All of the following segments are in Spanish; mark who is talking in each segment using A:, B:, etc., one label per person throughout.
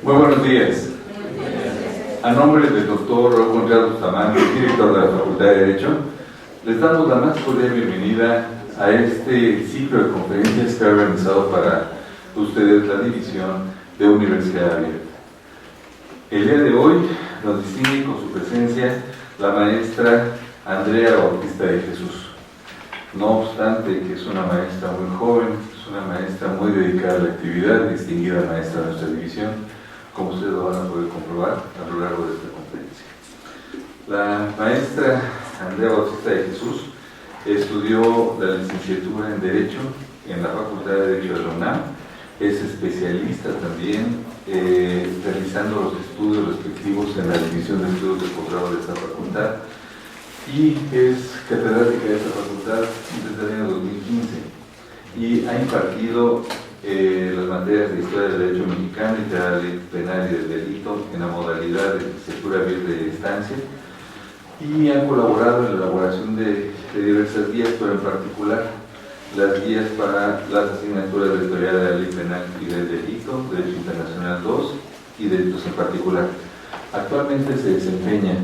A: Muy buenos días. A nombre del doctor Raúl Contreras Bustamante, director de la Facultad de Derecho, les damos la más cordial bienvenida a este ciclo de conferencias que ha organizado para ustedes la División de Universidad Abierta. El día de hoy nos distingue con su presencia la maestra Andrea Bautista de Jesús. No obstante que es una maestra muy joven, es una maestra muy dedicada a la actividad, distinguida maestra de nuestra división, como ustedes lo van a poder comprobar a lo largo de esta conferencia. La maestra Andrea Bautista de Jesús estudió la licenciatura en Derecho en la Facultad de Derecho de la UNAM, es especialista también realizando los estudios respectivos en la División de Estudios de Posgrado de esta facultad y es catedrática de esta facultad desde el año 2015 y ha impartido las materias de Historia del Derecho Mexicano y de la Ley Penal y del Delito en la modalidad de licenciatura abierta de estancia y ha colaborado en la elaboración de diversas guías, pero en particular las guías para las asignaturas de Teoría de la Ley Penal y del Delito, Derecho Internacional 2 y Delitos en particular. Actualmente se desempeña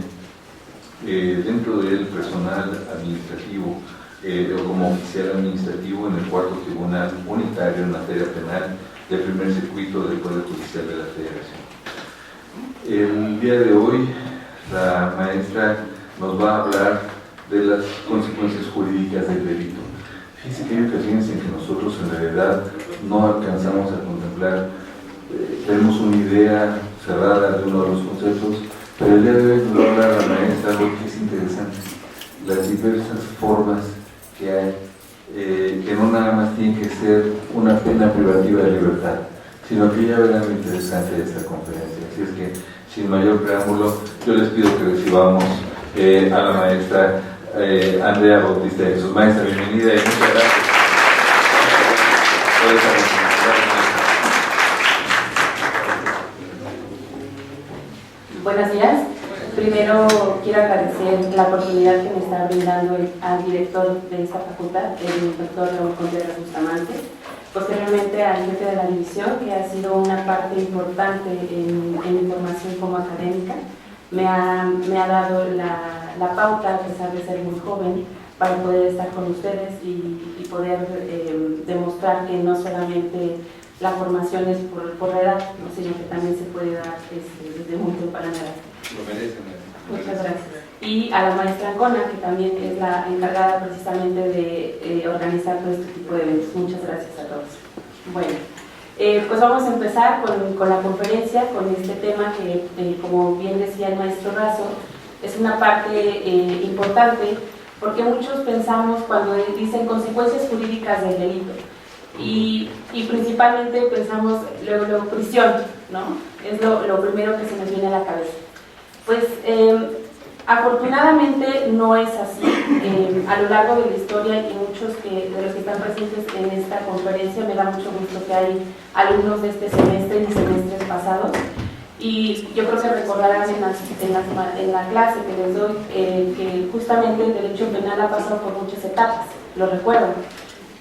A: dentro del personal administrativo o como oficial administrativo en el cuarto Tribunal Unitario en materia penal del primer circuito del Poder Judicial de la Federación. El día de hoy la maestra nos va a hablar de las consecuencias jurídicas del delito. Fíjense que hay ocasiones en que nosotros en realidad no alcanzamos a contemplar, tenemos una idea cerrada de uno de los conceptos, pero el día de hoy nos va a hablar la maestra algo que es interesante, las diversas formas que hay, que no nada más tiene que ser una pena privativa de libertad, sino que ya verán lo interesante de esta conferencia. Así es que, sin mayor preámbulo, yo les pido que recibamos a la maestra Andrea Bautista de Jesús. Maestra, bienvenida y muchas gracias por esta
B: presentación. Buenos días. Primero quiero agradecer la oportunidad que me está brindando al director de esta facultad, el doctor Raúl Contreras Bustamante, posteriormente al jefe de la división, que ha sido una parte importante en mi formación como académica. Me ha dado la pauta, a pesar de ser muy joven, para poder estar con ustedes y poder demostrar que no solamente la formación es por la edad, ¿no? Sino que también se puede dar desde muy temprana edad.
A: Lo merecen.
B: Muchas gracias. Y a la maestra Ancona, que también es la encargada precisamente de organizar todo este tipo de eventos. Muchas gracias a todos. Bueno, pues vamos a empezar con la conferencia, con este tema que, como bien decía el maestro Razo, es una parte importante, porque muchos pensamos cuando dicen consecuencias jurídicas del delito, y principalmente pensamos luego prisión, ¿no? Es lo primero que se nos viene a la cabeza. Pues afortunadamente no es así. A lo largo de la historia y muchos de los que están presentes en esta conferencia, me da mucho gusto que hay alumnos de este semestre y semestres pasados, y yo creo que recordarán en la clase que les doy que justamente el derecho penal ha pasado por muchas etapas, lo recuerdan.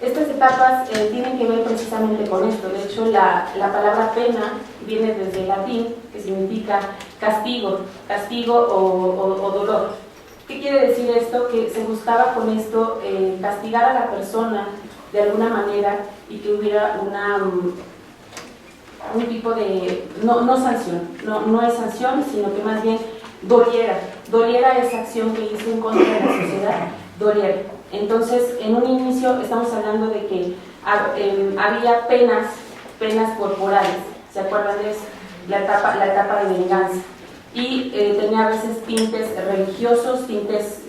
B: Estas etapas tienen que ver precisamente con esto. De hecho, la palabra pena viene desde el latín, que significa castigo o dolor. ¿Qué quiere decir esto? Que se buscaba con esto castigar a la persona de alguna manera y que hubiera un tipo de, no sanción, no es sanción, sino que más bien doliera esa acción que hizo en contra de la sociedad, doliera. Entonces, en un inicio estamos hablando de que había penas corporales, ¿se acuerdan de eso? La etapa de venganza. Y tenía a veces tintes religiosos, tintes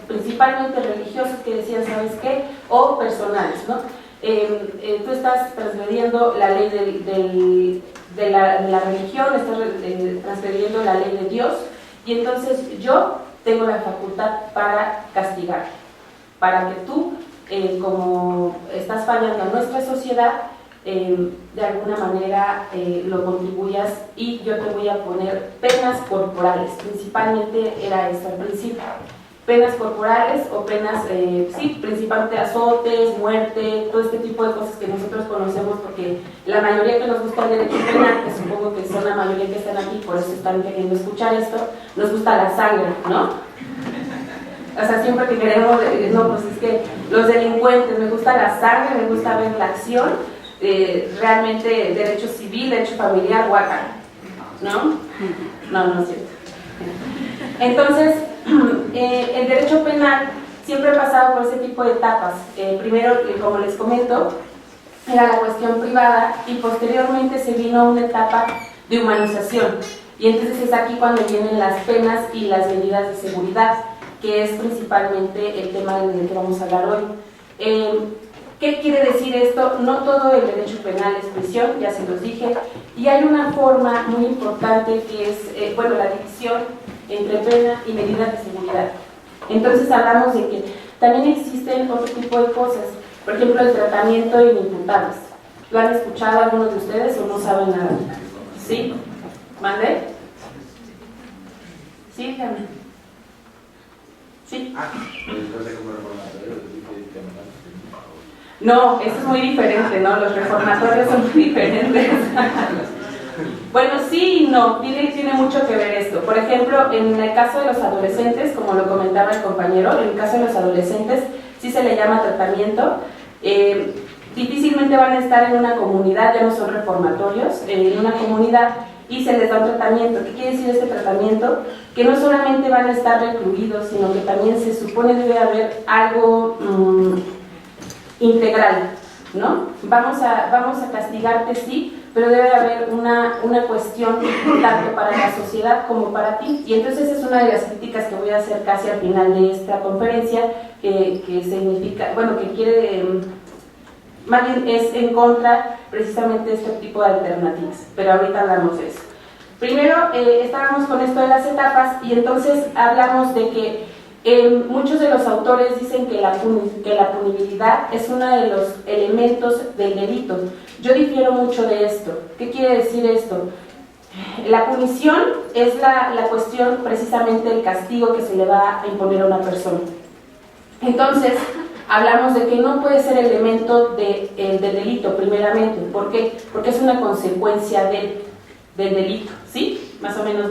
B: principalmente religiosos que decían, ¿sabes qué? O personales, ¿no? Tú estás transgrediendo la ley de la religión, estás transgrediendo la ley de Dios, y entonces yo tengo la facultad para castigar, para que tú, como estás fallando a nuestra sociedad, de alguna manera lo contribuyas, y yo te voy a poner penas corporales. Principalmente era esto al principio, penas corporales o penas, sí, principalmente azotes, muerte, todo este tipo de cosas que nosotros conocemos, porque la mayoría que nos gusta el derecho penal, que supongo que son una mayoría que están aquí, por eso están queriendo escuchar esto, nos gusta la sangre, ¿no? O sea, siempre que queremos, no, pues es que los delincuentes, me gusta la sangre, me gusta ver la acción, realmente derecho civil, derecho familiar, guácala, ¿no? No es cierto. Entonces, el derecho penal siempre ha pasado por ese tipo de etapas. Primero, como les comento, era la cuestión privada y posteriormente se vino a una etapa de humanización. Y entonces es aquí cuando vienen las penas y las medidas de seguridad, que es principalmente el tema del que vamos a hablar hoy. ¿Qué quiere decir esto? No todo el derecho penal es prisión, ya se los dije, y hay una forma muy importante que es, bueno, la división entre pena y medidas de seguridad. Entonces hablamos de que también existen otro tipo de cosas, por ejemplo el tratamiento de inimputables. ¿Lo han escuchado algunos de ustedes o no saben nada? ¿Sí? ¿Mande? ¿Sí? Dígame. ¿Sí? No, eso es muy diferente, ¿no? Los reformatorios son muy diferentes. Bueno, sí y no, tiene mucho que ver esto. Por ejemplo, en el caso de los adolescentes, como lo comentaba el compañero, en el caso de los adolescentes sí se le llama tratamiento. Difícilmente van a estar en una comunidad, ya no son reformatorios, en una comunidad y se les da un tratamiento. ¿Qué quiere decir este tratamiento? Que no solamente van a estar recluidos, sino que también se supone debe haber algo integral, ¿no? Vamos a castigarte, sí, pero debe haber una cuestión tanto para la sociedad como para ti. Y entonces es una de las críticas que voy a hacer casi al final de esta conferencia, que significa, bueno, que quiere, más bien es en contra precisamente de este tipo de alternativas, pero ahorita hablamos de eso. Primero estábamos con esto de las etapas y entonces hablamos de que muchos de los autores dicen que la punibilidad es uno de los elementos del delito. Yo difiero mucho de esto. ¿Qué quiere decir esto? La punición es la cuestión precisamente del castigo que se le va a imponer a una persona. Entonces, hablamos de que no puede ser elemento del delito, primeramente. ¿Por qué? Porque es una consecuencia del delito, ¿sí? Más o menos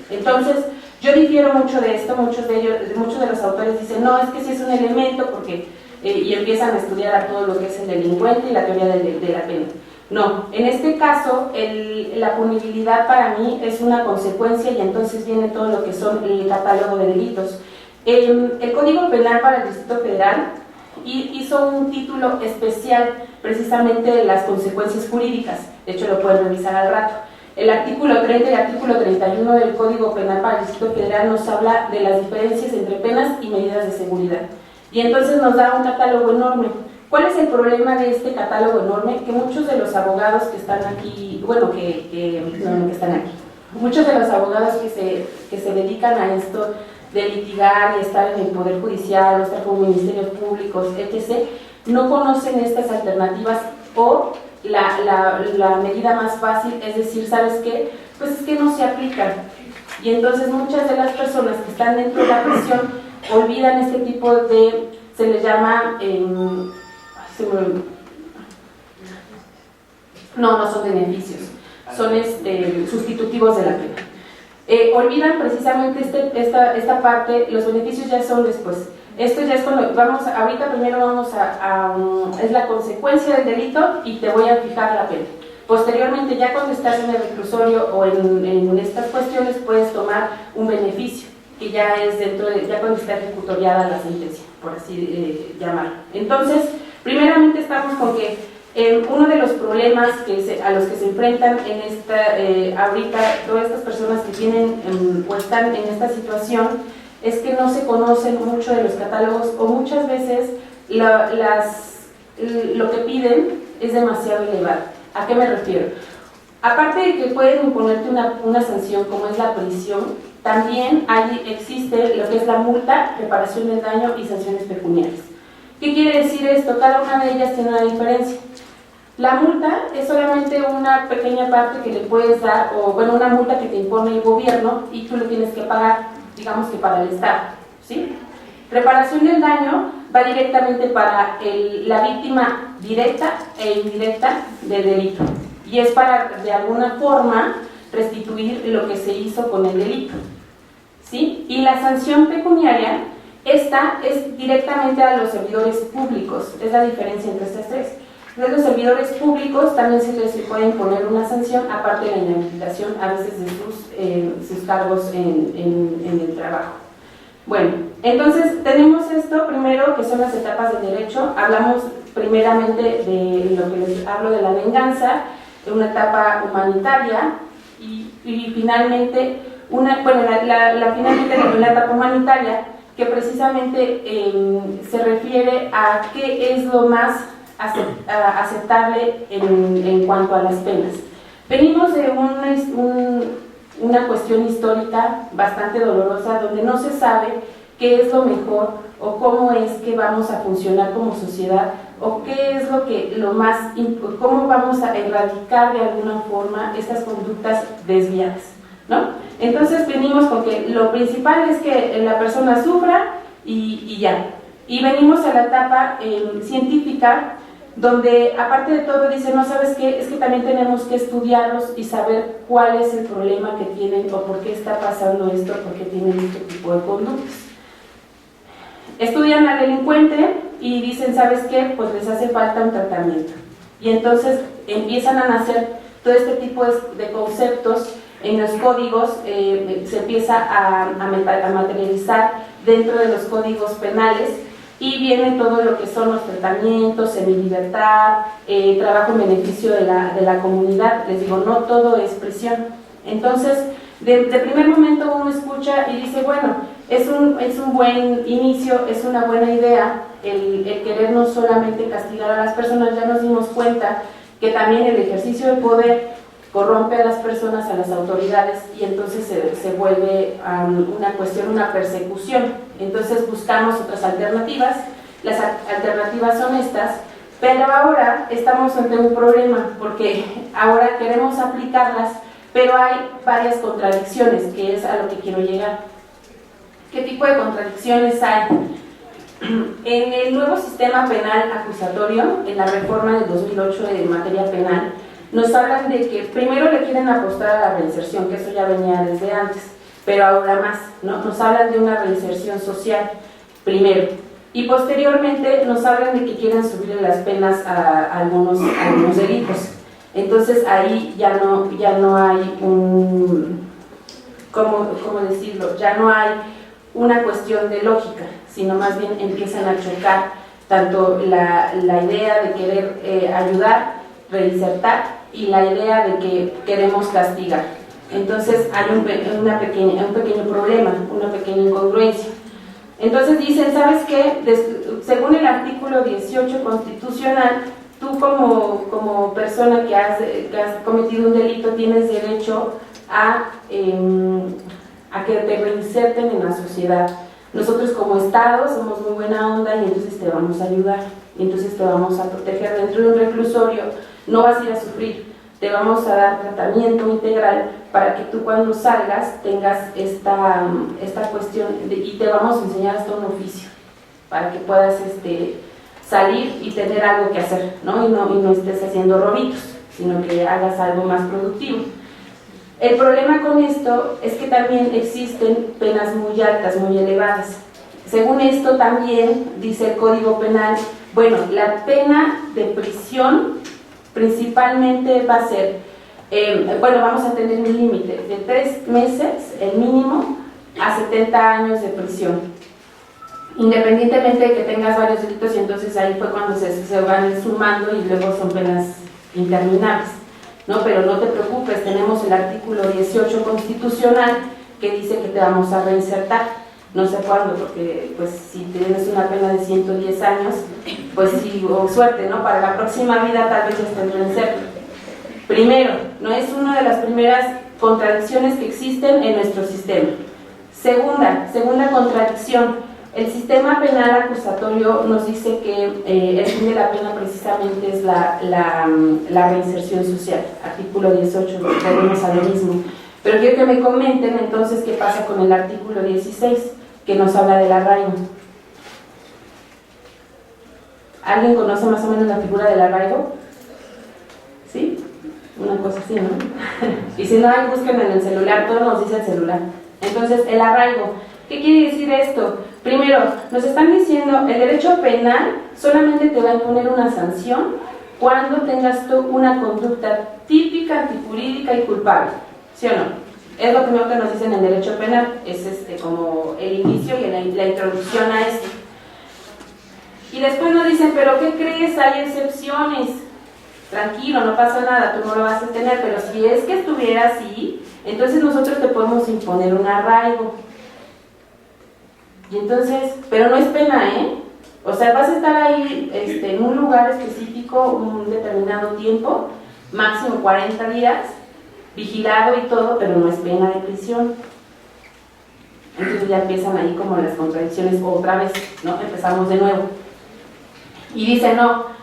B: Entonces, yo difiero mucho de esto, muchos de los autores dicen, no, es que sí es un elemento porque, y empiezan a estudiar a todo lo que es el delincuente y la teoría de la pena. No, en este caso, la punibilidad para mí es una consecuencia y entonces viene todo lo que son el catálogo de delitos. El Código Penal para el Distrito Federal hizo un título especial precisamente de las consecuencias jurídicas, de hecho lo pueden revisar al rato. El artículo 30 y el artículo 31 del Código Penal para el Distrito Federal nos habla de las diferencias entre penas y medidas de seguridad. Y entonces nos da un catálogo enorme. ¿Cuál es el problema de este catálogo enorme? Que muchos de los abogados que están aquí, bueno, que están aquí, muchos de los abogados que se dedican a esto de litigar y estar en el Poder Judicial, o estar como ministerios públicos, etc., no conocen estas alternativas o la medida más fácil, es decir, ¿sabes qué? Pues es que no se aplican. Y entonces muchas de las personas que están dentro de la prisión olvidan este tipo de, se les llama, no son beneficios, son sustitutivos de la pena. Olvidan precisamente esta parte, los beneficios ya son después. Esto ya es cuando ahorita primero vamos es la consecuencia del delito y te voy a fijar la pena. Posteriormente, ya cuando estás en el reclusorio o en estas cuestiones, puedes tomar un beneficio, que ya es ya cuando está ejecutoriada la sentencia, por así llamarlo. Entonces, primeramente estamos con que uno de los problemas a los que se enfrentan ahorita todas estas personas que tienen o están en esta situación es que no se conocen mucho de los catálogos o muchas veces lo que piden es demasiado elevado. ¿A qué me refiero? Aparte de que pueden imponerte una sanción como es la prisión, también existe lo que es la multa, reparación del daño y sanciones pecuniarias. ¿Qué quiere decir esto? Cada una de ellas tiene una diferencia. La multa es solamente una pequeña parte que le puedes dar, o bueno, una multa que te impone el gobierno y tú lo tienes que pagar, digamos que para el Estado, ¿sí? Reparación del daño va directamente para la víctima directa e indirecta del delito. y es para de alguna forma restituir lo que se hizo con el delito, ¿sí? Y la sanción pecuniaria, esta es directamente a los servidores públicos, es la diferencia entre estas tres. De los servidores públicos también se les puede imponer una sanción, aparte de la inhabilitación a veces de sus cargos en el trabajo. Bueno, entonces tenemos esto primero, que son las etapas del derecho. Hablamos primeramente de lo que les hablo de la venganza, de una etapa humanitaria y finalmente, finalmente la etapa humanitaria, que precisamente se refiere a qué es lo más aceptable en cuanto a las penas. Venimos de una cuestión histórica bastante dolorosa, donde no se sabe qué es lo mejor o cómo es que vamos a funcionar como sociedad, o qué es cómo vamos a erradicar de alguna forma estas conductas desviadas, ¿no? Entonces venimos con que lo principal es que la persona sufra y ya. Y venimos a la etapa científica, donde aparte de todo dice, no, ¿sabes qué? Es que también tenemos que estudiarlos y saber cuál es el problema que tienen o por qué está pasando esto, por qué tienen este tipo de conductas. Estudian al delincuente y dicen, ¿sabes qué? Pues les hace falta un tratamiento. Y entonces empiezan a nacer todo este tipo de conceptos en los códigos, se empieza a materializar dentro de los códigos penales, y viene todo lo que son los tratamientos, semilibertad, trabajo en beneficio de la comunidad. Les digo, no todo es prisión. Entonces, de primer momento uno escucha y dice, bueno, es un buen inicio, es una buena idea el querer no solamente castigar a las personas. Ya nos dimos cuenta que también el ejercicio de poder corrompe a las personas, a las autoridades, y entonces se vuelve una cuestión, una persecución. Entonces buscamos otras alternativas. Las alternativas son estas, pero ahora estamos ante un problema, porque ahora queremos aplicarlas, pero hay varias contradicciones, que es a lo que quiero llegar. ¿Qué tipo de contradicciones hay? En el nuevo sistema penal acusatorio, en la reforma del 2008 de materia penal, nos hablan de que primero le quieren apostar a la reinserción, que eso ya venía desde antes, pero ahora más, ¿no? Nos hablan de una reinserción social, primero, y posteriormente nos hablan de que quieren subir las penas a algunos delitos. Entonces ahí ya no hay ¿cómo decirlo? Ya no hay una cuestión de lógica, sino más bien empiezan a chocar tanto la idea de querer ayudar, reinsertar, y la idea de que queremos castigar. Entonces hay un pequeño problema, una pequeña incongruencia. Entonces dicen, ¿sabes qué? Según el artículo 18 constitucional, tú como persona que has cometido un delito tienes derecho a que te reinserten en la sociedad. Nosotros como Estado somos muy buena onda y entonces te vamos a ayudar, y entonces te vamos a proteger dentro de un reclusorio. No vas a ir a sufrir, te vamos a dar tratamiento integral para que tú cuando salgas tengas esta cuestión y te vamos a enseñar hasta un oficio para que puedas salir y tener algo que hacer, ¿no? Y no estés haciendo robitos, sino que hagas algo más productivo. El problema con esto es que también existen penas muy altas, muy elevadas. Según esto también dice el Código Penal, bueno, la pena de prisión principalmente va a ser, vamos a tener un límite de 3 meses, el mínimo, a 70 años de prisión, independientemente de que tengas varios delitos, y entonces ahí fue cuando se van sumando y luego son penas interminables, ¿no? Pero no te preocupes, tenemos el artículo 18 constitucional que dice que te vamos a reinsertar. No sé cuándo, porque pues si tienes una pena de 110 años, pues sí, o suerte, ¿no? Para la próxima vida tal vez estés reinserto. Primero, no es una de las primeras contradicciones que existen en nuestro sistema. Segunda contradicción, el sistema penal acusatorio nos dice que el fin de la pena precisamente es la reinserción social. Artículo 18, volvemos a lo mismo. Pero quiero que me comenten entonces qué pasa con el artículo 16, que nos habla del arraigo. ¿Alguien conoce más o menos la figura del arraigo? ¿Sí? una cosa así, ¿no? Y si no hay, busquen en el celular, todo nos dice el celular. Entonces, el arraigo. ¿Qué quiere decir esto? Primero, nos están diciendo, el derecho penal solamente te va a imponer una sanción cuando tengas tú una conducta típica, antijurídica y culpable, ¿sí o no? Es lo primero que nos dicen en derecho penal, es como el inicio y la introducción a esto. Y después nos dicen, ¿pero qué crees? Hay excepciones. Tranquilo, no pasa nada, tú no lo vas a tener, pero si es que estuviera así, entonces nosotros te podemos imponer un arraigo. Y entonces, pero no es pena, ¿eh? O sea, vas a estar ahí en un lugar específico un determinado tiempo, máximo 40 días, vigilado y todo, pero no es pena de prisión. Entonces ya empiezan ahí como las contradicciones otra vez, ¿no? Empezamos de nuevo. Y dice, no,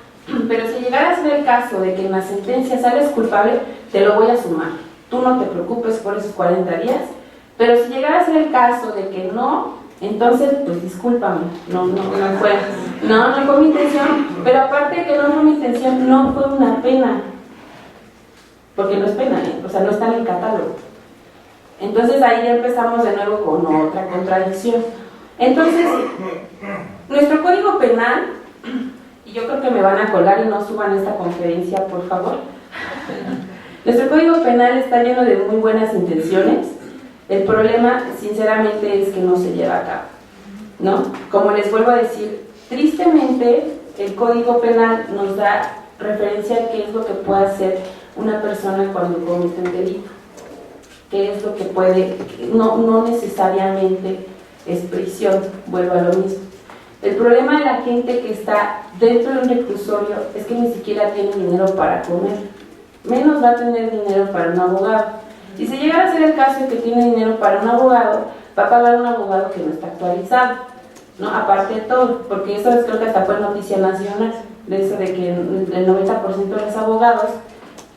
B: pero si llegara a ser el caso de que en la sentencia sales culpable, te lo voy a sumar. Tú no te preocupes por esos 40 días, pero si llegara a ser el caso de que no, entonces, pues discúlpame, no fue mi intención, pero aparte de que no fue mi intención, no fue una pena, porque no es pena, o sea, no está en el catálogo. Entonces ahí ya empezamos de nuevo con otra contradicción. Entonces, nuestro código penal, y yo creo que me van a colgar y no suban esta conferencia, por favor. Nuestro código penal está lleno de muy buenas intenciones. El problema, sinceramente, es que no se lleva a cabo, ¿no? Como les vuelvo a decir, tristemente, el Código Penal nos da referencia a qué es lo que puede hacer una persona cuando comete un delito. Qué es lo que puede, no necesariamente es prisión, vuelvo a lo mismo. El problema de la gente que está dentro de un reclusorio es que ni siquiera tiene dinero para comer, menos va a tener dinero para un abogado. Y si llegara a ser el caso de que tiene dinero para un abogado, va a pagar un abogado que no está actualizado, ¿no? Aparte de todo, porque eso creo que hasta fue noticia nacional, de eso de que el 90% de los abogados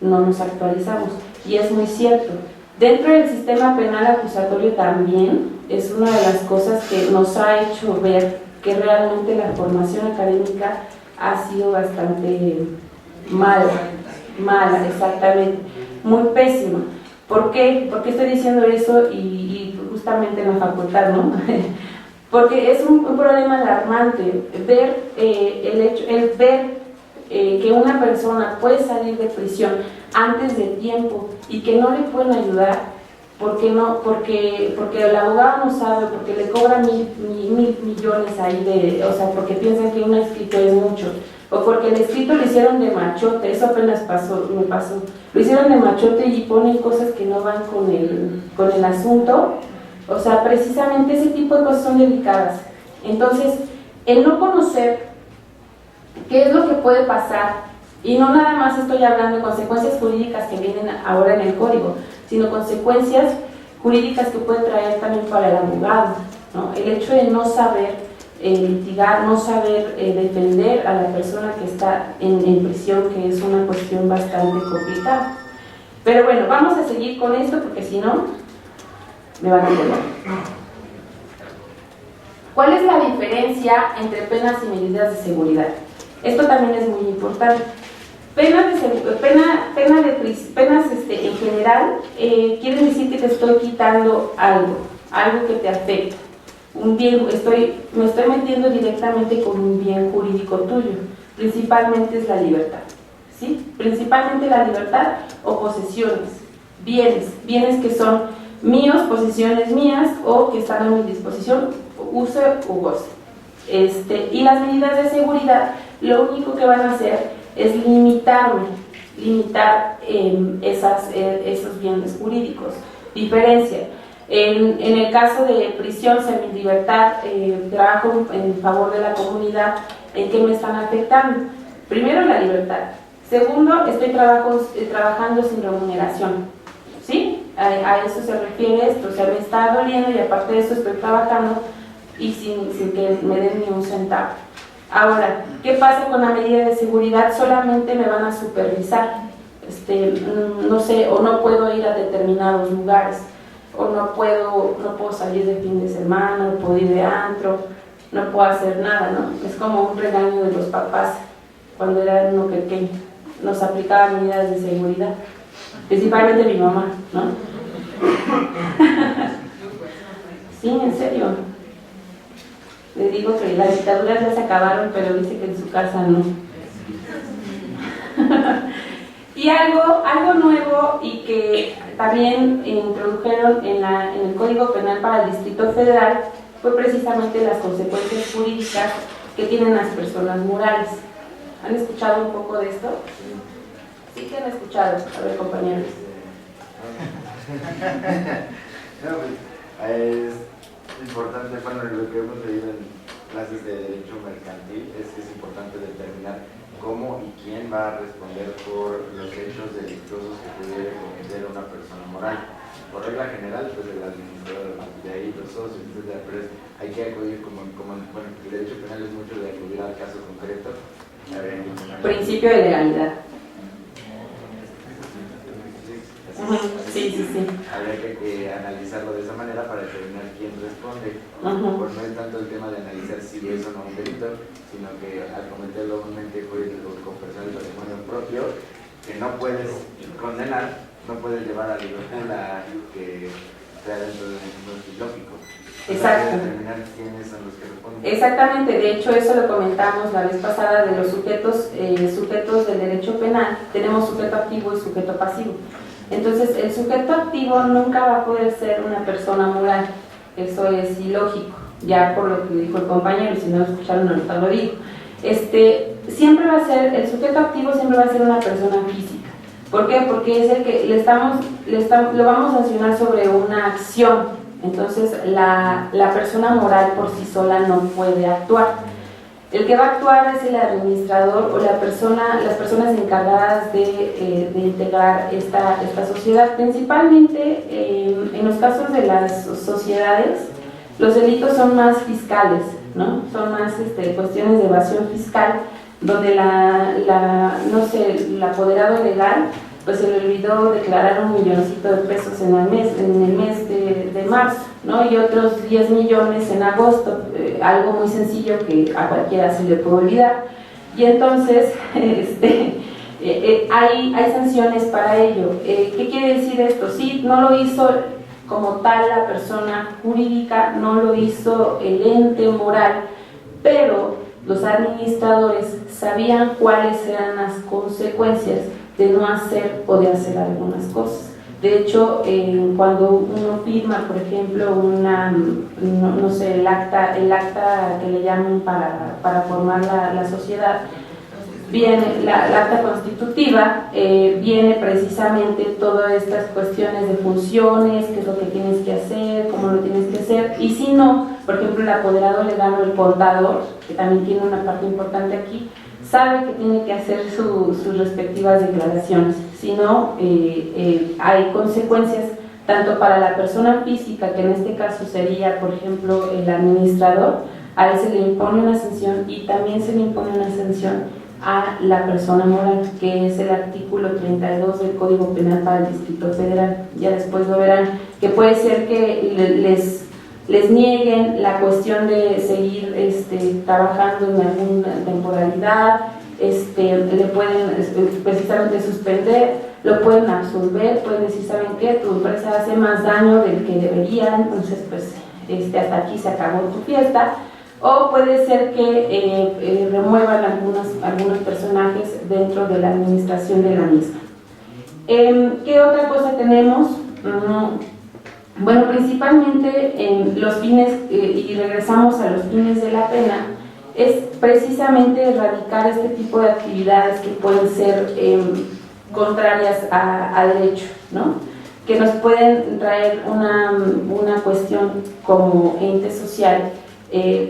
B: no nos actualizamos, y es muy cierto. Dentro del sistema penal acusatorio también es una de las cosas que nos ha hecho ver que realmente la formación académica ha sido bastante mala, exactamente, muy pésima. ¿Por qué? ¿Por qué estoy diciendo eso? Y justamente en la facultad, ¿no? Porque es un problema alarmante ver que una persona puede salir de prisión antes de tiempo y que no le pueden ayudar porque el abogado no sabe, porque le cobran mil millones ahí o sea, porque piensan que un escrito es mucho, o porque el escrito lo hicieron de machote. Eso apenas me pasó, lo hicieron de machote y ponen cosas que no van con el asunto. O sea, precisamente ese tipo de cosas son delicadas. Entonces, el no conocer qué es lo que puede pasar, y no nada más estoy hablando de consecuencias jurídicas que vienen ahora en el código, sino consecuencias jurídicas que puede traer también para el abogado, ¿no? El hecho de no saber litigar, no saber defender a la persona que está en prisión, que es una cuestión bastante complicada. Pero bueno, vamos a seguir con esto porque si no, me van a entender. ¿Cuál es la diferencia entre penas y medidas de seguridad? Esto también es muy importante. Penas en general quieren decir que te estoy quitando algo que te afecta. Un bien, me estoy metiendo directamente con un bien jurídico tuyo. Principalmente es la libertad, ¿sí? Principalmente la libertad o posesiones, bienes que son míos, posesiones mías o que están a mi disposición, use o goce. Y las medidas de seguridad lo único que van a hacer es limitar esos bienes jurídicos. Diferencia. En el caso de prisión, semilibertad, trabajo en favor de la comunidad. ¿En qué me están afectando? Primero, la libertad. Segundo, estoy trabajando sin remuneración, ¿sí? A eso se refiere esto. O sea, me está doliendo y aparte de eso estoy trabajando y sin que me den ni un centavo. Ahora, ¿qué pasa con la medida de seguridad? Solamente me van a supervisar, no sé, o no puedo ir a determinados lugares, o no puedo salir de fin de semana, no puedo ir de antro, no puedo hacer nada, ¿no? Es como un regaño de los papás cuando era uno pequeño, nos aplicaban medidas de seguridad. principalmente mi mamá, ¿no? Sí, en serio. Le digo que las dictaduras ya se acabaron, pero dice que en su casa no. Y algo nuevo y que también introdujeron en el Código Penal para el Distrito Federal fue precisamente las consecuencias jurídicas que tienen las personas morales. ¿Han escuchado un poco de esto? Sí que han escuchado. A ver, compañeros.
C: No, pues, es importante, bueno, lo que hemos leído en clases de Derecho Mercantil es que es importante determinar cómo y quién va a responder por los hechos delictuosos que pudiera cometer una persona moral. Por regla general, pues el administrador, de ahí los socios, etc. Pero hay que acudir, bueno, el derecho penal es mucho de acudir al caso concreto.
B: Principio de legalidad. Sí.
C: Habría que analizarlo de esa manera para determinar quién responde. Pues no es tanto el tema de analizar si es o no un delito, sino que al cometerlo un ente jurídico con persona de patrimonio propio, que no puedes condenar, no puedes llevar a libertad a que sea dentro de un ilógico.
B: Exacto.
C: Determinar quiénes son los que responden.
B: Exactamente, de hecho eso lo comentamos la vez pasada de los sujetos del derecho penal. Tenemos sujeto activo y sujeto pasivo. Entonces el sujeto activo nunca va a poder ser una persona moral, eso es ilógico, ya por lo que dijo el compañero, y si no lo escucharon ahorita lo digo. Siempre va a ser, el sujeto activo siempre va a ser una persona física. ¿Por qué? Porque es el que lo vamos a sancionar sobre una acción. Entonces la persona moral por sí sola no puede actuar. El que va a actuar es el administrador o las personas encargadas de integrar esta sociedad. Principalmente en los casos de las sociedades, los delitos son más fiscales, ¿no? Son más cuestiones de evasión fiscal, donde el apoderado legal pues se le olvidó declarar $1 milloncito de pesos en el mes de marzo, ¿no? Y otros 10 millones en agosto, algo muy sencillo que a cualquiera se le puede olvidar. Y entonces hay sanciones para ello. ¿Qué quiere decir esto? Sí, no lo hizo como tal la persona jurídica, no lo hizo el ente moral, pero los administradores sabían cuáles eran las consecuencias de no hacer o de hacer algunas cosas. De hecho, cuando uno firma, por ejemplo, el acta que le llaman para formar la sociedad, viene la acta constitutiva, viene precisamente todas estas cuestiones de funciones, qué es lo que tienes que hacer, cómo lo tienes que hacer, y si no, por ejemplo, el apoderado legal o el contador, que también tiene una parte importante aquí, sabe que tiene que hacer sus respectivas declaraciones. Si no, hay consecuencias tanto para la persona física, que en este caso sería, por ejemplo, el administrador, a él se le impone una sanción, y también se le impone una sanción a la persona moral, que es el artículo 32 del Código Penal para el Distrito Federal. Ya después lo verán, que puede ser que les nieguen la cuestión de seguir trabajando en alguna temporalidad, le pueden precisamente suspender, lo pueden absolver, pueden decir, ¿saben qué? Tu empresa hace más daño del que debería, entonces pues hasta aquí se acabó tu fiesta. O puede ser que remuevan algunos personajes dentro de la administración de la misma. ¿Qué otra cosa tenemos? Bueno, principalmente en los fines, y regresamos a los fines de la pena, es precisamente erradicar este tipo de actividades que pueden ser contrarias a derecho, ¿no? Que nos pueden traer una cuestión como ente social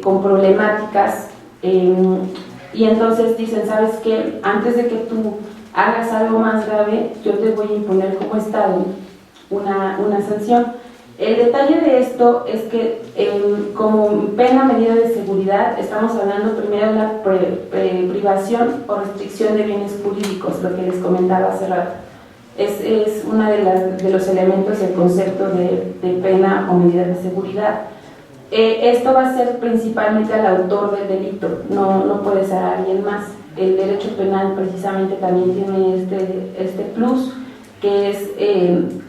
B: con problemáticas, y entonces dicen, ¿sabes qué? Antes de que tú hagas algo más grave, yo te voy a imponer como Estado una sanción. El detalle de esto es que como pena medida de seguridad estamos hablando primero de una privación o restricción de bienes jurídicos, lo que les comentaba hace rato. Es uno de los elementos del concepto de pena o medida de seguridad. Esto va a ser principalmente al autor del delito, no puede ser a alguien más. El derecho penal precisamente también tiene este plus, que es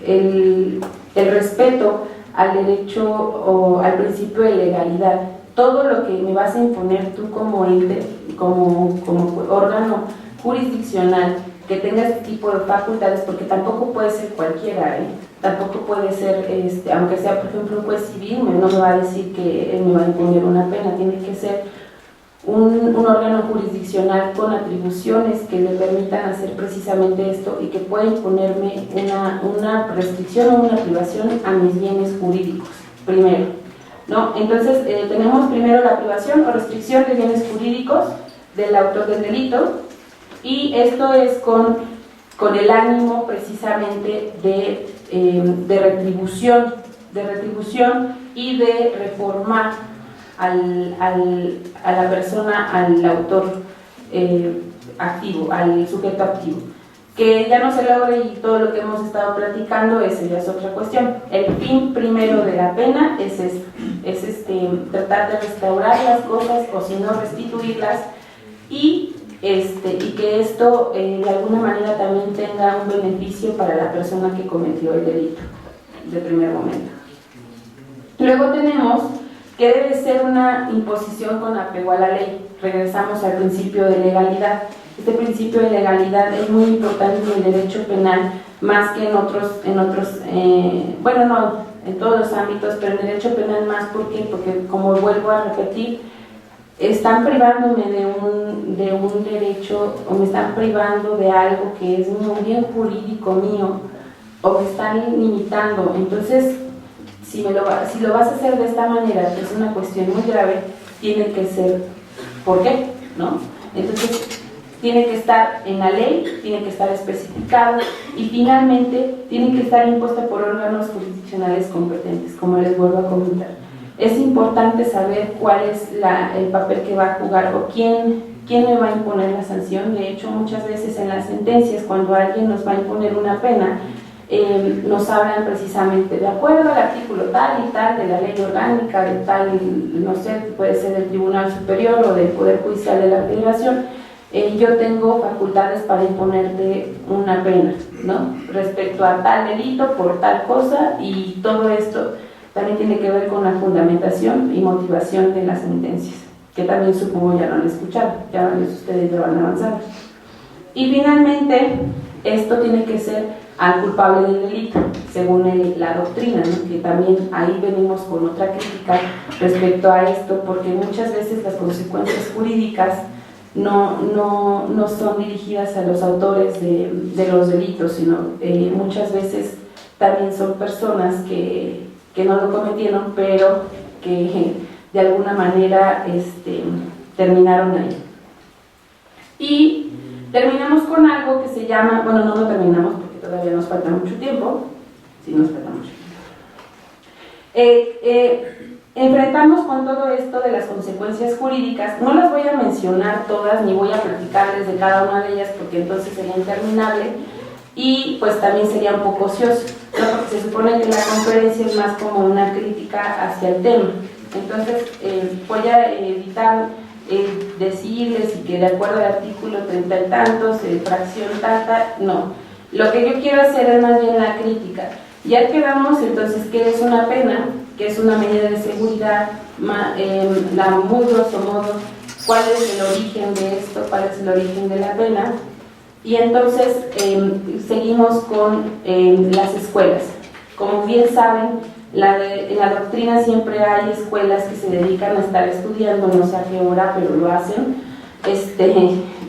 B: el respeto al derecho o al principio de legalidad. Todo lo que me vas a imponer tú como ente, como órgano jurisdiccional que tenga este tipo de facultades, porque tampoco puede ser cualquiera, tampoco puede ser, aunque sea por ejemplo un juez civil, no me va a decir que él me va a imponer una pena, tiene que ser un órgano jurisdiccional con atribuciones que le permitan hacer precisamente esto y que pueda imponerme una restricción o una privación a mis bienes jurídicos, primero, ¿no? Entonces, tenemos primero la privación o restricción de bienes jurídicos del autor del delito, y esto es con el ánimo precisamente de retribución y de reformar a la persona, al autor activo, al sujeto activo. Que ya no se logre y todo lo que hemos estado platicando, esa ya es otra cuestión. El fin primero de la pena es tratar de restaurar las cosas, o si no, restituirlas, y que esto de alguna manera también tenga un beneficio para la persona que cometió el delito de primer momento. Luego tenemos que debe ser una imposición con apego a la ley. Regresamos al principio de legalidad. Este principio de legalidad es muy importante en el derecho penal, más que en todos los ámbitos, pero en el derecho penal más. ¿Por qué? Porque, como vuelvo a repetir, están privándome de un derecho, o me están privando de algo que es un bien jurídico mío, o me están limitando. Entonces, si lo vas a hacer de esta manera, que es una cuestión muy grave, tiene que ser ¿por qué? ¿No? Entonces, tiene que estar en la ley, tiene que estar especificado, y finalmente tiene que estar impuesta por órganos jurisdiccionales competentes, como les vuelvo a comentar. Es importante saber cuál es el papel que va a jugar, o quién me va a imponer la sanción. De hecho, muchas veces en las sentencias, cuando alguien nos va a imponer una pena, nos hablan precisamente de acuerdo al artículo tal y tal de la ley orgánica, de tal, no sé, puede ser del Tribunal Superior o del Poder Judicial de la Federación, yo tengo facultades para imponerte una pena, ¿no? Respecto a tal delito por tal cosa, y todo esto también tiene que ver con la fundamentación y motivación de las sentencias, que también supongo ya lo han escuchado, ya ustedes lo van avanzando. Y finalmente, esto tiene que ser al culpable del delito, según la doctrina, ¿no? Que también ahí venimos con otra crítica respecto a esto, porque muchas veces las consecuencias jurídicas no son dirigidas a los autores de los delitos, sino muchas veces también son personas que no lo cometieron, pero que de alguna manera terminaron ahí. Y terminamos con algo que se llama, bueno, no terminamos porque todavía nos falta mucho tiempo, sí nos falta mucho tiempo. Enfrentamos con todo esto de las consecuencias jurídicas. No las voy a mencionar todas, ni voy a platicarles de cada una de ellas, porque entonces sería interminable, y pues también sería un poco ocioso, ¿no? Porque se supone que la conferencia es más como una crítica hacia el tema. Entonces voy a evitar decirles y que de acuerdo al artículo 30 y tantos, fracción tanta, no. Lo que yo quiero hacer es más bien la crítica. Ya quedamos entonces qué es una pena, que es una medida de seguridad, muy grosso modo, cuál es el origen de esto, cuál es el origen de la pena. Y entonces seguimos con las escuelas. Como bien saben, en la doctrina siempre hay escuelas que se dedican a estar estudiando, no sé a qué hora, pero lo hacen,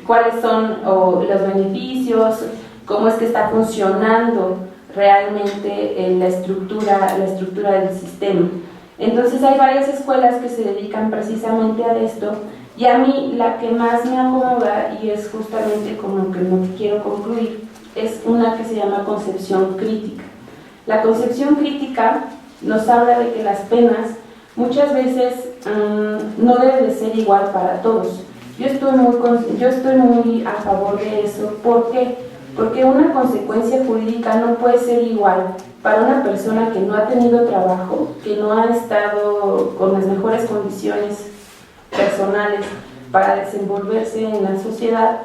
B: cuáles son los beneficios, cómo es que está funcionando realmente la estructura del sistema. Entonces hay varias escuelas que se dedican precisamente a esto, y a mí la que más me acomoda, y es justamente como lo que quiero concluir, es una que se llama concepción crítica. La concepción crítica nos habla de que las penas muchas veces no deben de ser igual para todos. Yo estoy muy a favor de eso. ¿Por qué? Porque una consecuencia jurídica no puede ser igual para una persona que no ha tenido trabajo, que no ha estado con las mejores condiciones personales para desenvolverse en la sociedad.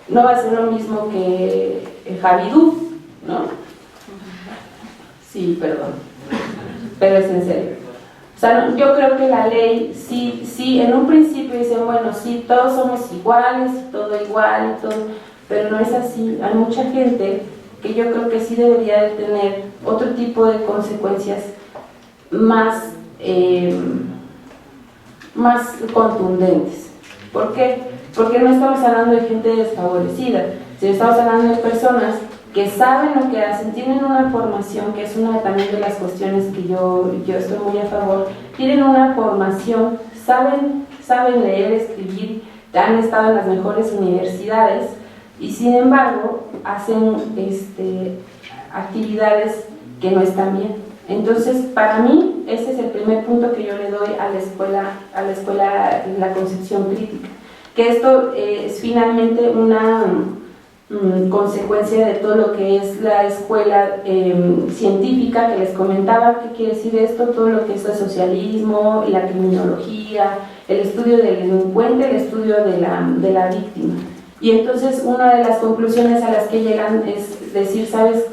B: No va a ser lo mismo que Javidú, ¿no? Sí, perdón, pero es en serio. O sea, yo creo que la ley, sí, en un principio dicen, bueno, sí, todos somos iguales, todo igual y todo, pero no es así. Hay mucha gente que yo creo que sí debería de tener otro tipo de consecuencias más contundentes. ¿Por qué? Porque no estamos hablando de gente desfavorecida, sino estamos hablando de personas que saben lo que hacen, tienen una formación, que es una también de las cuestiones que yo estoy muy a favor, tienen una formación, saben leer, escribir, han estado en las mejores universidades y sin embargo hacen actividades que no están bien. Entonces, para mí, ese es el primer punto que yo le doy a la escuela, la concepción crítica, que esto es finalmente una consecuencia de todo lo que es la escuela científica que les comentaba. ¿Qué quiere decir esto? Todo lo que es el socialismo, la criminología, el estudio del delincuente, el estudio de la víctima. Y entonces una de las conclusiones a las que llegan es decir, sabes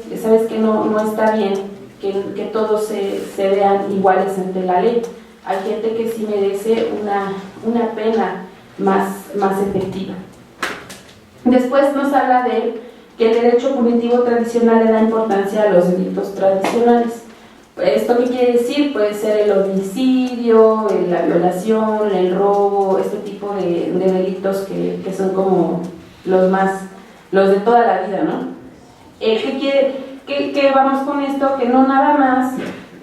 B: que no está bien que todos se vean iguales ante la ley. Hay gente que sí merece una pena más efectiva. Después nos habla de que el derecho punitivo tradicional le da importancia a los delitos tradicionales. ¿Esto qué quiere decir? Puede ser el homicidio, la violación, el robo, este tipo de delitos que son como los de toda la vida, ¿no? ¿Qué vamos con esto? Que no nada más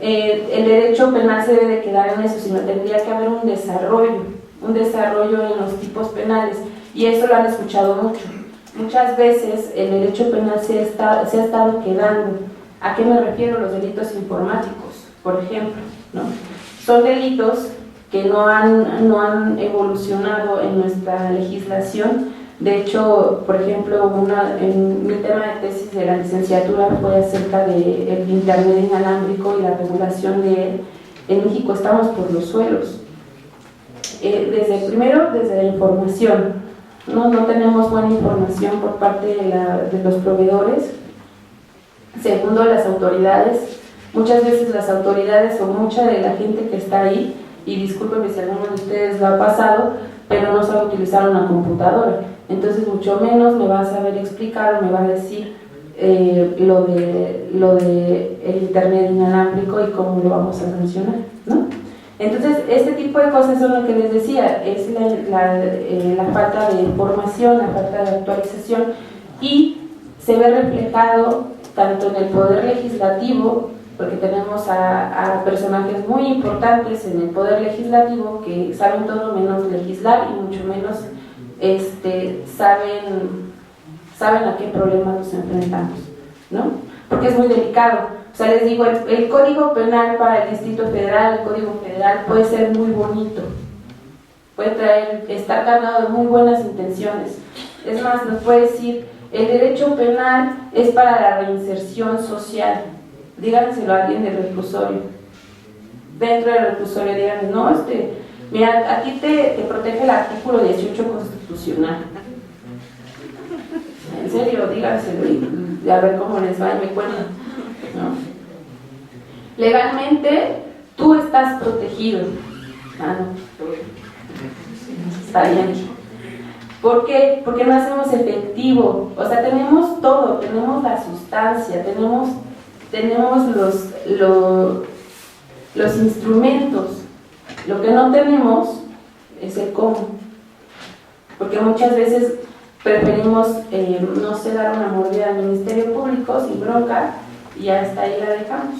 B: el derecho penal se debe de quedar en eso, sino tendría que haber un desarrollo en los tipos penales. Y eso lo han escuchado mucho. Muchas veces el derecho penal se ha estado quedando. ¿A qué me refiero? Los delitos informáticos, por ejemplo, ¿no? Son delitos que no han evolucionado en nuestra legislación. De hecho, por ejemplo, en mi tema de tesis de la licenciatura fue acerca del internet inalámbrico y la regulación de él. En México estamos por los suelos. Desde la información. No tenemos buena información por parte de los proveedores. Segundo, las autoridades. Muchas veces las autoridades o mucha de la gente que está ahí, y discúlpenme si alguno de ustedes lo ha pasado, pero no sabe utilizar una computadora. Entonces mucho menos me va a saber explicar o me va a decir lo de el internet inalámbrico y cómo lo vamos a mencionar, ¿no? Entonces, este tipo de cosas son lo que les decía, es la falta de información, la falta de actualización, y se ve reflejado tanto en el poder legislativo, porque tenemos a personajes muy importantes en el poder legislativo que saben todo menos legislar y mucho menos saben a qué problemas nos enfrentamos, ¿no? Porque es muy delicado. O sea, les digo, el Código Penal para el Distrito Federal, el Código Federal puede ser muy bonito, puede estar cargado de muy buenas intenciones. Es más, nos puede decir, el derecho penal es para la reinserción social. Díganselo a alguien del reclusorio. Dentro del reclusorio, díganle, no, mira, a ti te protege el artículo 18 constitucional. En serio, díganselo y a ver cómo les va y me cuentan, ¿no? Legalmente tú estás protegido. No, está bien. ¿Por qué? Porque no hacemos efectivo. O sea, tenemos todo, tenemos la sustancia, tenemos los instrumentos. Lo que no tenemos es el cómo. Porque muchas veces preferimos, no sé, dar una mordida al Ministerio Público sin bronca y hasta ahí la dejamos,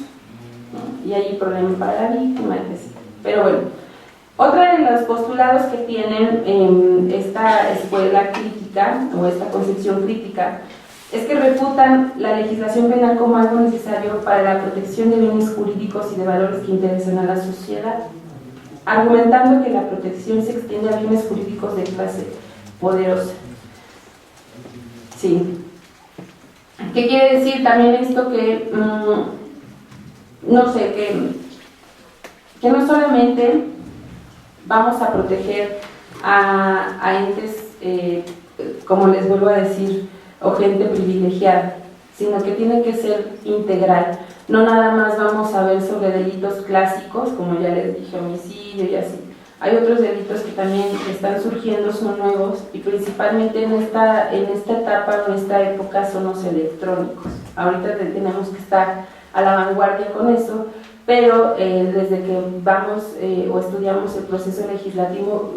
B: ¿no? Y hay problema para la víctima, etc. Pero bueno, otra de los postulados que tienen esta escuela crítica o esta concepción crítica es que refutan la legislación penal como algo necesario para la protección de bienes jurídicos y de valores que interesan a la sociedad, argumentando que la protección se extiende a bienes jurídicos de clase poderosa. Sí. ¿Qué quiere decir también esto? Que, no sé, que no solamente vamos a proteger a entes, como les vuelvo a decir, o gente privilegiada, sino que tiene que ser integral. No nada más vamos a ver sobre delitos clásicos, como ya les dije, homicidio y así. Hay otros delitos que también están surgiendo, son nuevos, y principalmente en esta etapa, en esta época, son los electrónicos. Ahorita tenemos que estar a la vanguardia con eso, pero desde que vamos o estudiamos el proceso legislativo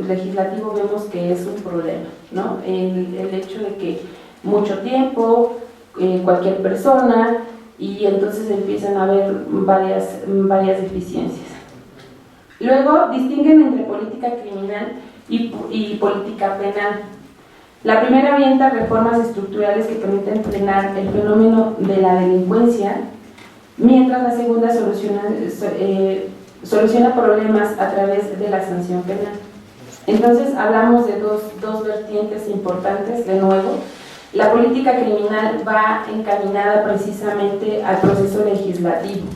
B: vemos que es un problema, ¿no? El hecho de que mucho tiempo, cualquier persona, y entonces empiezan a haber varias deficiencias. Luego distinguen entre política criminal y política penal. La primera orienta reformas estructurales que permiten frenar el fenómeno de la delincuencia, mientras la segunda soluciona problemas a través de la sanción penal. Entonces hablamos de dos vertientes importantes. De nuevo, la política criminal va encaminada precisamente al proceso legislativo.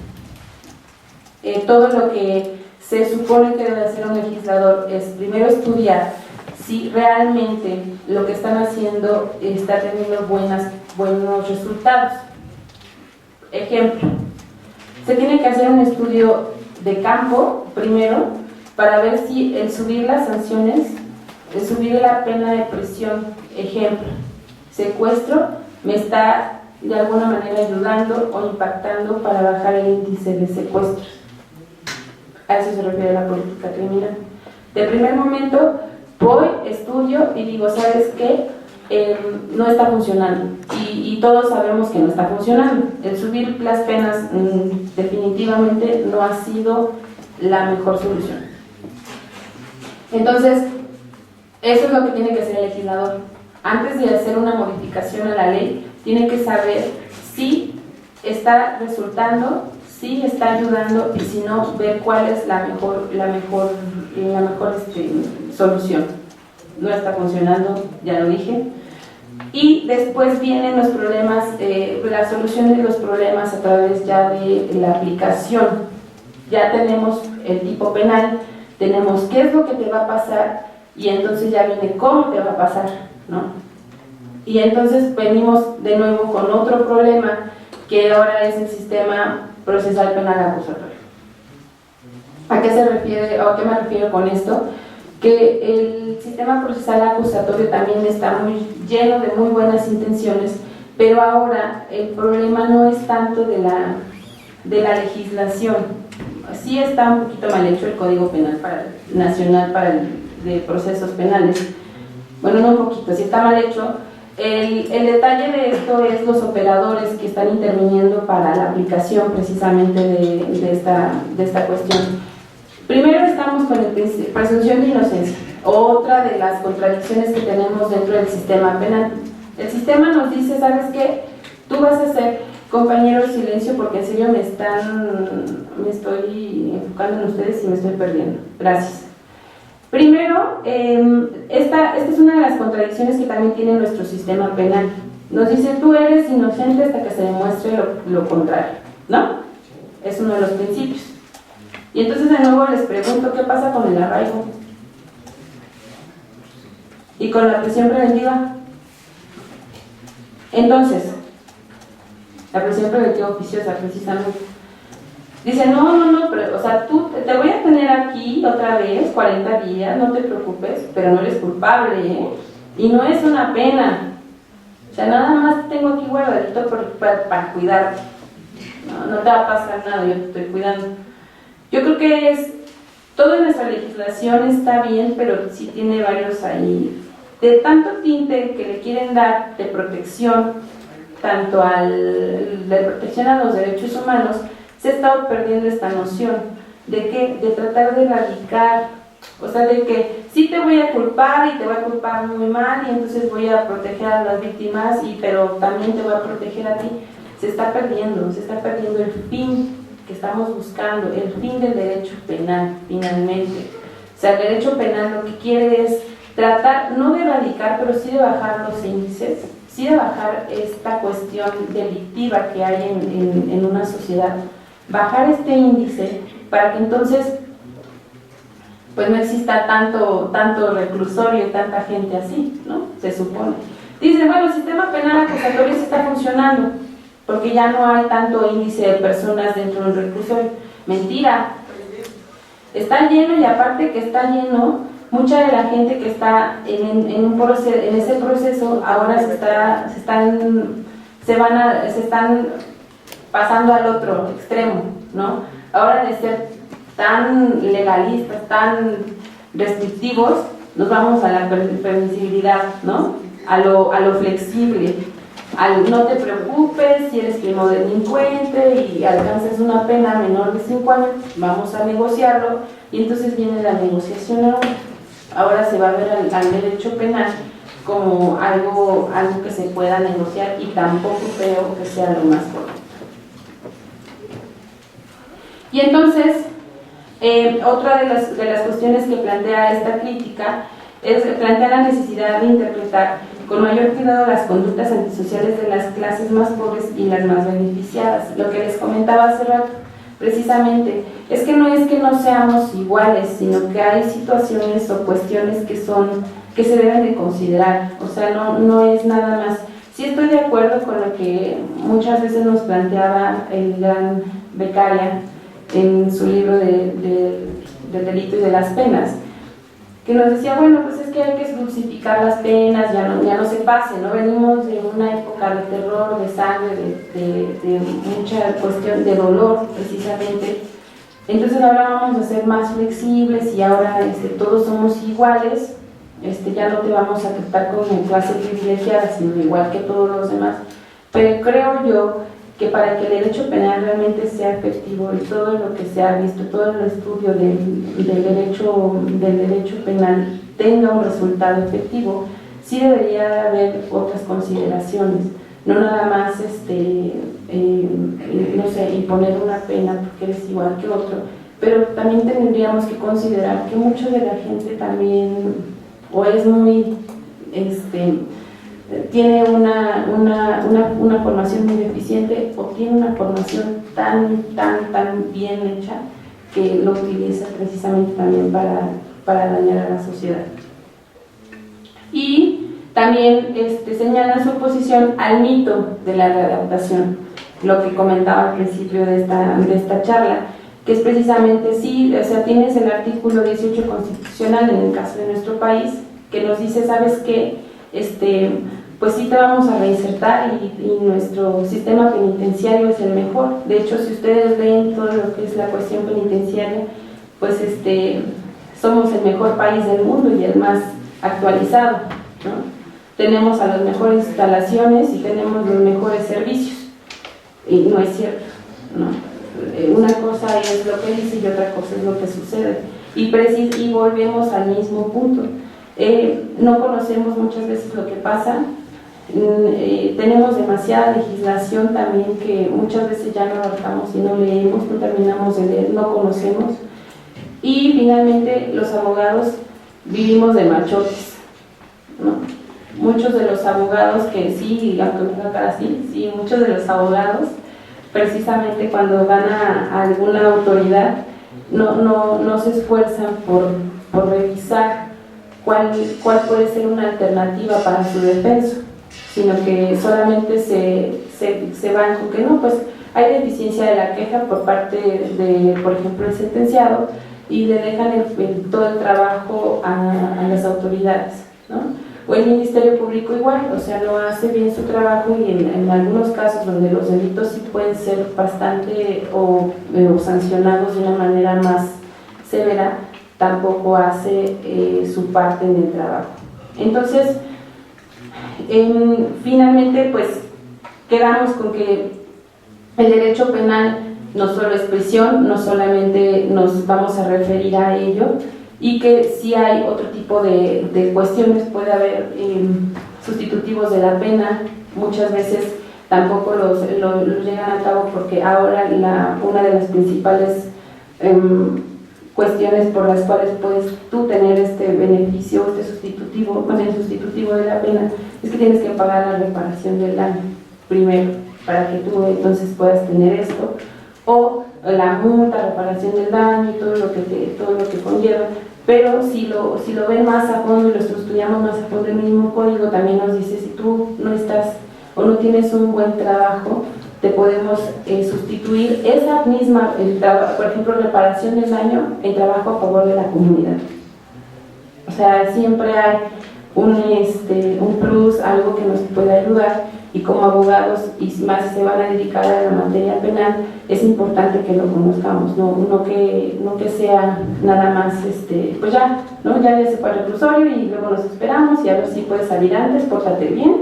B: Todo lo que se supone que debe hacer un legislador es primero estudiar si realmente lo que están haciendo está teniendo buenos resultados. Ejemplo, se tiene que hacer un estudio de campo primero para ver si el subir las sanciones, el subir la pena de prisión, ejemplo, secuestro, me está de alguna manera ayudando o impactando para bajar el índice de secuestros. A eso se refiere la política criminal. De primer momento voy, estudio y digo, ¿sabes qué? No está funcionando, y todos sabemos que no está funcionando. El subir las penas definitivamente no ha sido la mejor solución. Entonces, eso es lo que tiene que hacer el legislador. Antes de hacer una modificación a la ley, tiene que saber si está resultando, si está ayudando, y si no, ver cuál es la mejor solución. No está funcionando, ya lo dije. Y después vienen los problemas, la solución de los problemas a través ya de la aplicación. Ya tenemos el tipo penal, tenemos qué es lo que te va a pasar, y entonces ya viene cómo te va a pasar, ¿no? Y entonces venimos de nuevo con otro problema, que ahora es el sistema procesal penal acusatorio. ¿A qué se refiere, o a qué me refiero con esto? Que el sistema procesal acusatorio también está muy lleno de muy buenas intenciones, pero ahora el problema no es tanto de la legislación. Sí está un poquito mal hecho el Código Penal Nacional de Procesos Penales. Bueno, no un poquito, sí está mal hecho. El detalle de esto es los operadores que están interviniendo para la aplicación precisamente de esta cuestión. Primero estamos con la presunción de inocencia, otra de las contradicciones que tenemos dentro del sistema penal. El sistema nos dice, ¿sabes qué? Tú vas a ser compañero de silencio porque en serio me estoy enfocando en ustedes y me estoy perdiendo. Gracias. Primero, esta es una de las contradicciones que también tiene nuestro sistema penal. Nos dice, tú eres inocente hasta que se demuestre lo contrario, ¿no? Es uno de los principios. Y entonces de nuevo les pregunto, ¿qué pasa con el arraigo? ¿Y con la prisión preventiva? Entonces, la prisión preventiva oficiosa, precisamente. Dice, no, pero, o sea, tú te voy a tener aquí otra vez 40 días, no te preocupes, pero no eres culpable, ¿eh? Y no es una pena. O sea, nada más te tengo aquí guardadito para cuidarte. No te va a pasar nada, yo te estoy cuidando. Yo creo que toda nuestra legislación está bien, pero sí tiene varios ahí, de tanto tinte que le quieren dar de protección, tanto de protección a los derechos humanos, se ha estado perdiendo esta noción de tratar de erradicar, o sea, de que sí te voy a culpar y te voy a culpar muy mal y entonces voy a proteger a las víctimas, pero también te voy a proteger a ti. Se está perdiendo el fin que estamos buscando, el fin del derecho penal, finalmente. O sea, el derecho penal lo que quiere es tratar, no de erradicar, pero sí de bajar los índices, sí de bajar esta cuestión delictiva que hay en una sociedad, bajar este índice para que entonces pues no exista tanto reclusorio y tanta gente así, ¿no? Se supone. Dicen, bueno, el sistema penal acusatorio sí está funcionando. porque ya no hay tanto índice de personas dentro del reclusorio. Mentira, está lleno, y aparte que está lleno, mucha de la gente que está en ese proceso ahora se están pasando al otro extremo, ¿no? Ahora, de ser tan legalistas, tan restrictivos, nos vamos a la permisibilidad, ¿no? A lo flexible, al no te preocupes si eres primo delincuente y alcanzas una pena menor de 5 años, vamos a negociarlo, y entonces viene la negociación. Ahora se va a ver al derecho penal como algo que se pueda negociar, y tampoco creo que sea lo más correcto. Y entonces, otra de las cuestiones que plantea esta crítica es plantear la necesidad de interpretar con mayor cuidado las conductas antisociales de las clases más pobres y las más beneficiadas. Lo que les comentaba hace rato, precisamente, es que no seamos iguales, sino que hay situaciones o cuestiones que se deben de considerar. O sea, no es nada más. Sí estoy de acuerdo con lo que muchas veces nos planteaba el gran Beccaria en su libro del delito y de las penas, que nos decía, bueno, pues es que hay que dulcificar las penas, ya no se pase, ¿no? Venimos de una época de terror, de sangre, de mucha cuestión de dolor, precisamente. Entonces ahora vamos a ser más flexibles, y ahora todos somos iguales, ya no te vamos a tratar como clase privilegiada, sino igual que todos los demás. Pero creo yo que para que el derecho penal realmente sea efectivo, y todo lo que se ha visto, todo el estudio del derecho penal tenga un resultado efectivo, sí debería haber otras consideraciones, no nada más no sé, imponer una pena porque eres igual que otro, pero también tendríamos que considerar que mucha de la gente también o es muy tiene una formación muy deficiente, o tiene una formación tan bien hecha que lo utiliza precisamente también para dañar a la sociedad. Y también señala su oposición al mito de la readaptación, lo que comentaba al principio de esta charla, que es precisamente, sí, o sea, tienes el artículo 18 constitucional en el caso de nuestro país, que nos dice, ¿sabes qué? Pues sí te vamos a reinsertar, y nuestro sistema penitenciario es el mejor. De hecho, si ustedes ven todo lo que es la cuestión penitenciaria, pues somos el mejor país del mundo y el más actualizado, ¿no? Tenemos a las mejores instalaciones y tenemos los mejores servicios, y no es cierto, ¿no? Una cosa es lo que dice y otra cosa es lo que sucede, y volvemos al mismo punto. No conocemos muchas veces lo que pasa. Tenemos demasiada legislación también que muchas veces ya no abarcamos y no leemos, no terminamos de leer, no conocemos, y finalmente los abogados vivimos de machotes, ¿no? Muchos de los abogados que sí, aunque me cara así, sí, muchos de los abogados precisamente cuando van a alguna autoridad no se esfuerzan por revisar cuál puede ser una alternativa para su defensa, sino que solamente se van con que no, pues hay deficiencia de la queja por parte de, por ejemplo, el sentenciado, y le dejan todo el trabajo a las autoridades, ¿no? O el Ministerio Público igual, o sea, no hace bien su trabajo, y en algunos casos donde los delitos sí pueden ser bastante o sancionados de una manera más severa, tampoco hace su parte en el trabajo. Entonces, finalmente, pues, quedamos con que el derecho penal no solo es prisión, no solamente nos vamos a referir a ello, y que si hay otro tipo de cuestiones, puede haber sustitutivos de la pena. Muchas veces tampoco los llegan a cabo, porque ahora una de las principales cuestiones por las cuales puedes tú tener este beneficio, el sustitutivo de la pena, es que tienes que pagar la reparación del daño primero, para que tú entonces puedas tener esto, o la multa, reparación del daño y todo lo que conlleva. Pero si lo ven más a fondo y lo estudiamos más a fondo, el mismo código también nos dice, si tú no estás o no tienes un buen trabajo, te podemos sustituir esa misma, por ejemplo, reparación del daño en trabajo a favor de la comunidad. O sea, siempre hay un plus, algo que nos puede ayudar, y como abogados, y más si se van a dedicar a la materia penal, es importante que lo conozcamos, no que sea nada más, pues ya, ¿no? Ya se fue al reclusorio y luego nos esperamos y a ver si puedes salir antes, pórtate bien,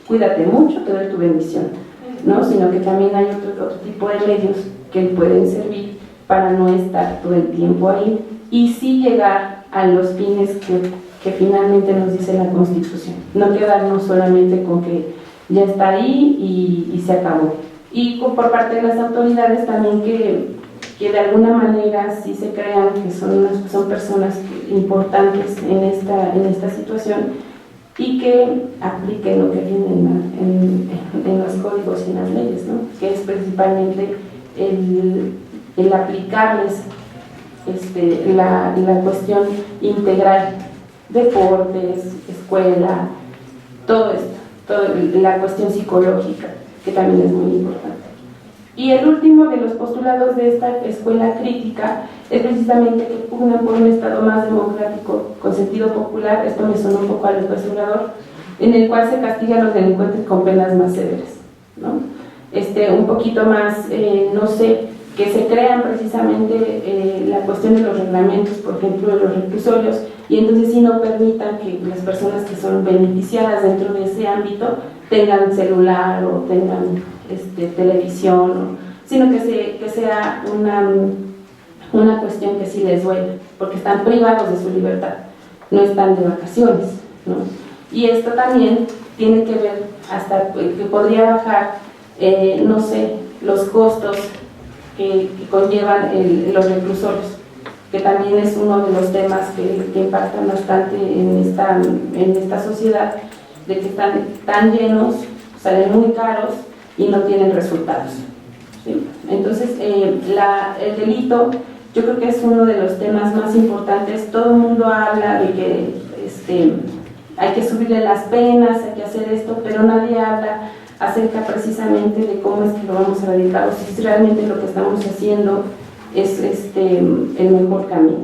B: cuídate mucho, te doy tu bendición, ¿no? Sino que también hay otro tipo de medios que pueden servir para no estar todo el tiempo ahí y sí llegar a los fines que finalmente nos dice la Constitución, no quedarnos solamente con que ya está ahí y se acabó. Y por parte de las autoridades también que de alguna manera sí se crean que son personas importantes en esta situación y que apliquen lo que viene en los códigos y en las leyes, ¿no? Que es principalmente el aplicarles la cuestión integral, deportes, escuela, todo esto, la cuestión psicológica, que también es muy importante. Y el último de los postulados de esta escuela crítica es precisamente que pugnan por un Estado más democrático, con sentido popular. Esto me sonó un poco al legislador, en el cual se castigan a los delincuentes con penas más severas, ¿no? Un poquito más, no sé, que se crean precisamente la cuestión de los reglamentos, por ejemplo, de los reclusorios, y entonces sí no permitan que las personas que son beneficiadas dentro de ese ámbito tengan celular o tengan televisión, sino que sea una cuestión que sí les duele, porque están privados de su libertad, no están de vacaciones, ¿no? Y esto también tiene que ver hasta que podría bajar, no sé, los costos que conllevan los reclusorios, que también es uno de los temas que impactan bastante en esta sociedad, de que están tan llenos, salen muy caros y no tienen resultados, ¿sí? Entonces, el delito, yo creo que es uno de los temas más importantes. Todo el mundo habla de que hay que subirle las penas, hay que hacer esto, pero nadie habla acerca precisamente de cómo es que lo vamos a erradicar, o si realmente lo que estamos haciendo es el mejor camino.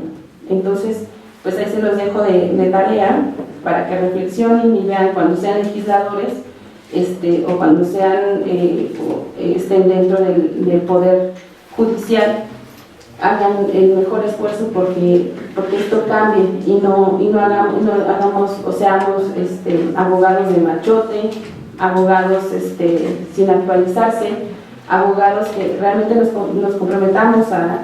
B: Entonces, pues ahí se los dejo de tarea para que reflexionen y vean cuando sean legisladores o cuando sean estén dentro del poder judicial, hagan el mejor esfuerzo porque esto cambie y no hagamos o seamos abogados de machote, abogados sin actualizarse, abogados que realmente nos comprometamos a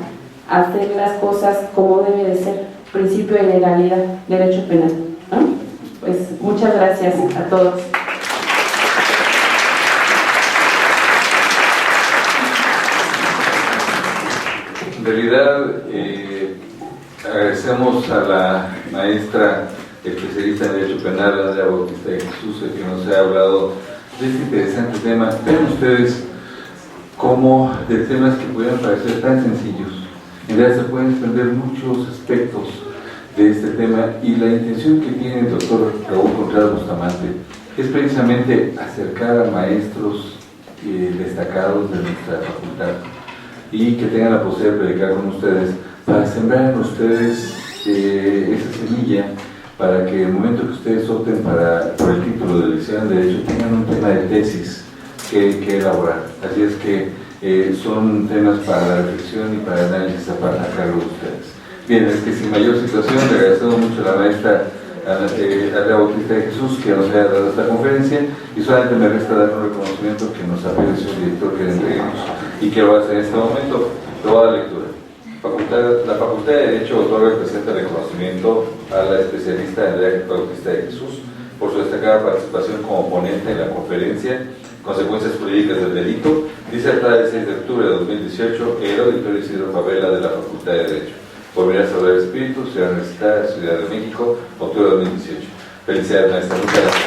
B: hacer las cosas como debe de ser, principio de legalidad, derecho penal, ¿no? Pues muchas gracias a todos.
A: En realidad, agradecemos a la maestra especialista en Derecho Penal, Andrea Bautista de Jesús, que nos ha hablado de este interesante tema. Vean ustedes cómo de temas que pudieran parecer tan sencillos, en realidad se pueden desprender muchos aspectos de este tema, y la intención que tiene el doctor Raúl Contreras Bustamante es precisamente acercar a maestros destacados de nuestra facultad y que tengan la posibilidad de predicar con ustedes, para sembrar en ustedes esa semilla, para que en el momento que ustedes opten por el título de licenciado en Derecho tengan un tema de tesis que elaborar. Así es que son temas para la reflexión y para el análisis a cargo de ustedes. Bien, es que sin mayor situación, le agradecemos mucho a la maestra Andrea Bautista de Jesús que nos haya dado esta conferencia, y solamente me resta dar un reconocimiento que nos aprecia el señor director que le entreguemos y que lo hace en este momento. Toda la lectura. La Facultad de Derecho otorga el presente reconocimiento a la especialista Andrea Bautista de Jesús por su destacada participación como ponente en la conferencia Consecuencias Jurídicas del Delito, disertada el 6 de octubre de 2018 en el Auditorio Isidro Favela de la Facultad de Derecho, por Mirar sobre el Espíritu, Ciudad Universitaria, Ciudad de México, octubre de 2018. Felicidades, maestra. Muchas gracias.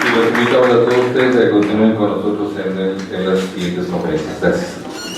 A: Y los invitamos a todos ustedes a que continúen con nosotros en las siguientes conferencias. Gracias.